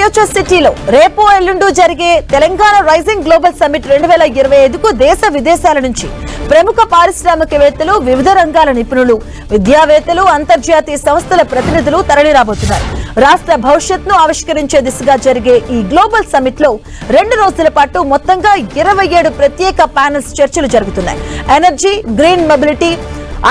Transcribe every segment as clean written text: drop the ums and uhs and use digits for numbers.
Future సిటీలో రేపు ఎల్లుండు జరిగే తెలంగాణ రైజింగ్ గ్లోబల్ సమ్మిట్ 2025కు దేశ విదేశాల నుంచి ప్రముఖ పారిశ్రామికవేత్తలు, వివిధ రంగాల నిపుణులు, విద్యావేత్తలు, అంతర్జాతీయ సంస్థల ప్రతినిధులు తరలిరాబోతున్నారు. రాష్ట్ర భవిష్యత్తును ఆవిష్కరించే దిశగా జరిగే ఈ గ్లోబల్ సమ్మిట్ లో 2 రోజుల పాటు మొత్తంగా 27 ప్రత్యేక ప్యానెల్స్ చర్చలు జరుగుతున్నాయి. Energy, green mobility,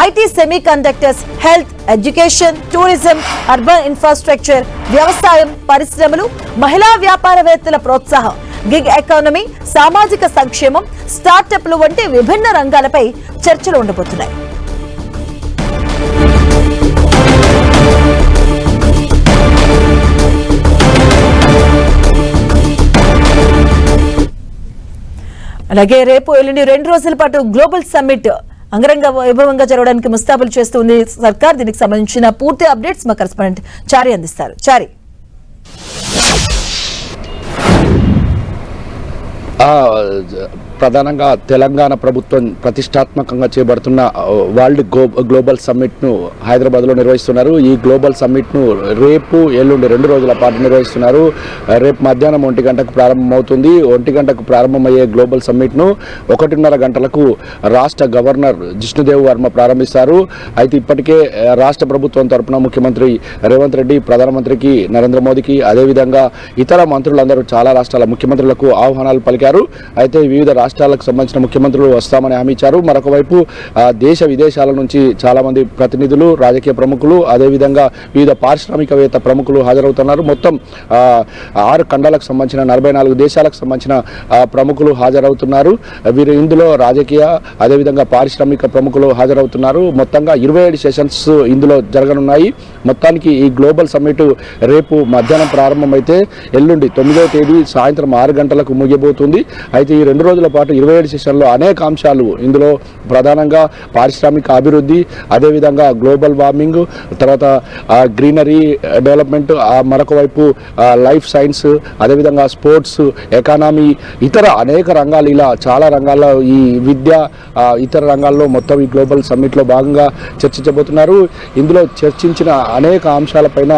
IT, semi conductors, health, education, tourism, urban infrastructure, వ్యవసాయం, పరిశ్రమలు, మహిళా వ్యాపారవేత్తల ప్రోత్సాహం, గిగ్ ఎకానమీ, సామాజిక సంక్షేమం, స్టార్టప్లు వంటి విభిన్న రంగాలపై చర్చలు ఉండబోతున్నాయి. అలాగే రేపు ఎల్లుండి 2 రోజుల పాటు గ్లోబల్ సమ్మిట్ అంగరంగ వైభవంగా జరగడానికి ముస్తాబులు చేస్తుంది సర్కార్. దీనికి సంబంధించిన పూర్తి అప్డేట్స్ మా కరెస్పాండెంట్ చారి అందిస్తారు. చారి, ప్రధానంగా తెలంగాణ ప్రభుత్వం ప్రతిష్టాత్మకంగా చేపడుతున్న వరల్డ్ గ్లోబల్ సమ్మిట్ను హైదరాబాద్లో నిర్వహిస్తున్నారు. ఈ గ్లోబల్ సమ్మిట్ను రేపు ఎల్లుండి 2 రోజుల పాటు నిర్వహిస్తున్నారు. రేపు మధ్యాహ్నం 1 గంటకు ప్రారంభమవుతుంది. 1 గంటకు ప్రారంభమయ్యే గ్లోబల్ సమ్మిట్ను 1:30 గంటలకు రాష్ట్ర గవర్నర్ జిష్ణుదేవ్ వర్మ ప్రారంభిస్తారు. అయితే ఇప్పటికే రాష్ట్ర ప్రభుత్వం తరఫున ముఖ్యమంత్రి రేవంత్ రెడ్డి ప్రధానమంత్రికి నరేంద్ర మోదీకి అదేవిధంగా ఇతర మంత్రులందరూ చాలా రాష్ట్రాల ముఖ్యమంత్రులకు ఆహ్వానాలు పలికారు. అయితే వివిధ రాష్ట్రాలకు సంబంధించిన ముఖ్యమంత్రులు వస్తామని హామీ ఇచ్చారు. మరొక వైపు దేశ విదేశాల నుంచి చాలా మంది ప్రతినిధులు, రాజకీయ ప్రముఖులు, అదేవిధంగా వివిధ పారిశ్రామికవేత్త ప్రముఖులు హాజరవుతున్నారు. మొత్తం 6 ఖండాలకు సంబంధించిన 44 దేశాలకు సంబంధించిన ప్రముఖులు హాజరవుతున్నారు. వీరు ఇందులో రాజకీయ అదేవిధంగా పారిశ్రామిక ప్రముఖులు హాజరవుతున్నారు. మొత్తంగా 27 సెషన్స్ ఇందులో జరగనున్నాయి. మొత్తానికి ఈ గ్లోబల్ సమ్మిట్ రేపు మధ్యాహ్నం ప్రారంభమైతే ఎల్లుండి 9వ తేదీ సాయంత్రం 6 గంటలకు ముగియబోతుంది. అయితే ఈ 2 రోజుల పాటు 27 సెషన్లో అనేక అంశాలు, ఇందులో ప్రధానంగా పారిశ్రామిక అభివృద్ధి, అదేవిధంగా గ్లోబల్ వార్మింగ్, తర్వాత గ్రీనరీ డెవలప్మెంట్, మరొక వైపు లైఫ్ సైన్స్, అదేవిధంగా స్పోర్ట్స్, ఎకానమీ, ఇతర అనేక రంగాలు, ఇలా చాలా రంగాల్లో ఈ విద్య, ఇతర రంగాల్లో మొత్తం ఈ గ్లోబల్ సమ్మిట్లో భాగంగా చర్చించబోతున్నారు. ఇందులో చర్చించిన అనేక అంశాలపైన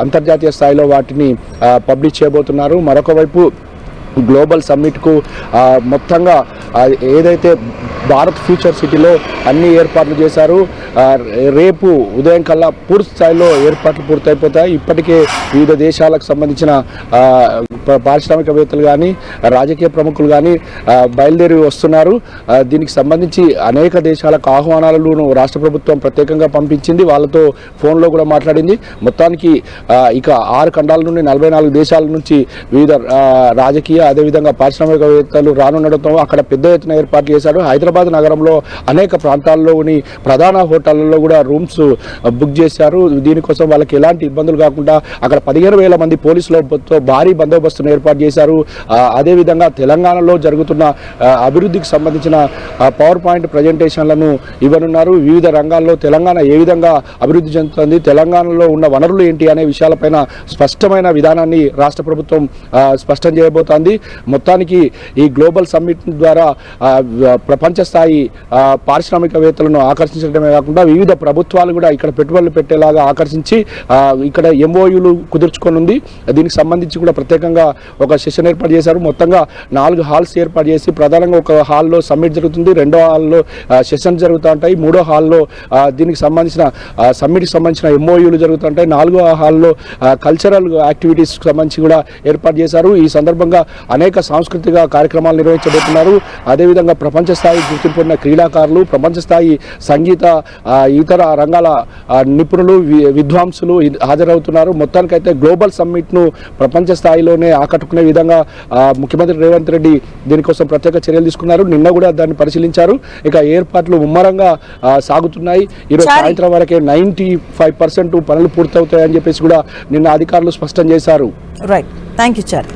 అంతర్జాతీయ స్థాయిలో వాటిని పబ్లిష్ చేయబోతున్నారు. మరొక వైపు గ్లోబల్ సమ్మిట్కు మొత్తంగా ఏదైతే భారత్ ఫ్యూచర్ సిటీలో అన్ని ఏర్పాట్లు చేశారు. రేపు ఉదయం కల్లా పూర్తి స్థాయిలో ఏర్పాట్లు పూర్తయిపోతాయి. ఇప్పటికే వివిధ దేశాలకు సంబంధించిన పారిశ్రామికవేత్తలు కానీ రాజకీయ ప్రముఖులు కానీ బయలుదేరి వస్తున్నారు. దీనికి సంబంధించి అనేక దేశాలకు ఆహ్వానాలను రాష్ట్ర ప్రభుత్వం ప్రత్యేకంగా పంపించింది. వాళ్ళతో ఫోన్లో కూడా మాట్లాడింది. మొత్తానికి ఇక 6 ఖండాల నుండి 44 దేశాల నుంచి వివిధ రాజకీయ అదేవిధంగా పారిశ్రామికవేత్తలు రానుండడంతో అక్కడ పెద్ద ఎత్తున ఏర్పాట్లు చేశారు. హైదరాబాద్ నగరంలో అనేక ప్రాంతాల్లోని ప్రధాన హోటళ్లలో కూడా రూమ్స్ బుక్ చేశారు. దీనికోసం వాళ్ళకి ఎలాంటి ఇబ్బందులు కాకుండా అక్కడ 15,000 మంది పోలీసులతో భారీ బందోబస్తును ఏర్పాటు చేశారు. అదేవిధంగా తెలంగాణలో జరుగుతున్న అభివృద్ధికి సంబంధించిన పవర్ పాయింట్ ప్రజెంటేషన్లను ఇవ్వనున్నారు. వివిధ రంగాల్లో తెలంగాణ ఏ విధంగా అభివృద్ధి చెందుతుంది, తెలంగాణలో ఉన్న వనరులు ఏంటి అనే విషయాలపైన స్పష్టమైన విధానాన్ని రాష్ట్ర ప్రభుత్వం స్పష్టం చేయబోతోంది. మొత్తానికి ఈ గ్లోబల్ సమ్మిట్ ద్వారా ప్రపంచ స్థాయి పారిశ్రామికవేత్తలను ఆకర్షించడమే కాకుండా వివిధ ప్రభుత్వాలు కూడా ఇక్కడ పెట్టుబడులు పెట్టేలాగా ఆకర్షించి ఇక్కడ ఎంఓయూలు కుదుర్చుకొనుంది. దీనికి సంబంధించి కూడా ప్రత్యేకంగా ఒక సెషన్ ఏర్పాటు చేశారు. మొత్తంగా 4 హాల్స్ ఏర్పాటు చేసి ప్రధానంగా ఒక హాల్లో సమ్మిట్ జరుగుతుంది, 2వ హాల్లో సెషన్స్ జరుగుతూ ఉంటాయి, 3వ హాల్లో దీనికి సంబంధించిన సమ్మిట్కి సంబంధించిన ఎంఓయూలు జరుగుతుంటాయి, 4వ హాల్లో కల్చరల్ యాక్టివిటీస్కి సంబంధించి కూడా ఏర్పాటు చేశారు. ఈ సందర్భంగా అనేక సాంస్కృతిక కార్యక్రమాలు నిర్వహించబోతున్నారు. అదేవిధంగా ప్రపంచ స్థాయి గుర్తింపు ఉన్న క్రీడాకారులు, ప్రపంచ స్థాయి సంగీత ఇతర రంగాల నిపుణులు, విద్వాంసులు హాజరవుతున్నారు. మొత్తానికైతే గ్లోబల్ సమ్మిట్ను ప్రపంచ స్థాయిలోనే ఆకట్టుకునే విధంగా ముఖ్యమంత్రి రేవంత్ రెడ్డి దీనికోసం ప్రత్యేక చర్యలు తీసుకున్నారు. నిన్న కూడా దాన్ని పరిశీలించారు. ఇక ఏర్పాట్లు ముమ్మరంగా సాగుతున్నాయి. ఈరోజు సాయంత్రం వరకే 95% పనులు పూర్తవుతాయని చెప్పేసి కూడా నిన్న అధికారులు స్పష్టం చేశారు. Right, thank you char.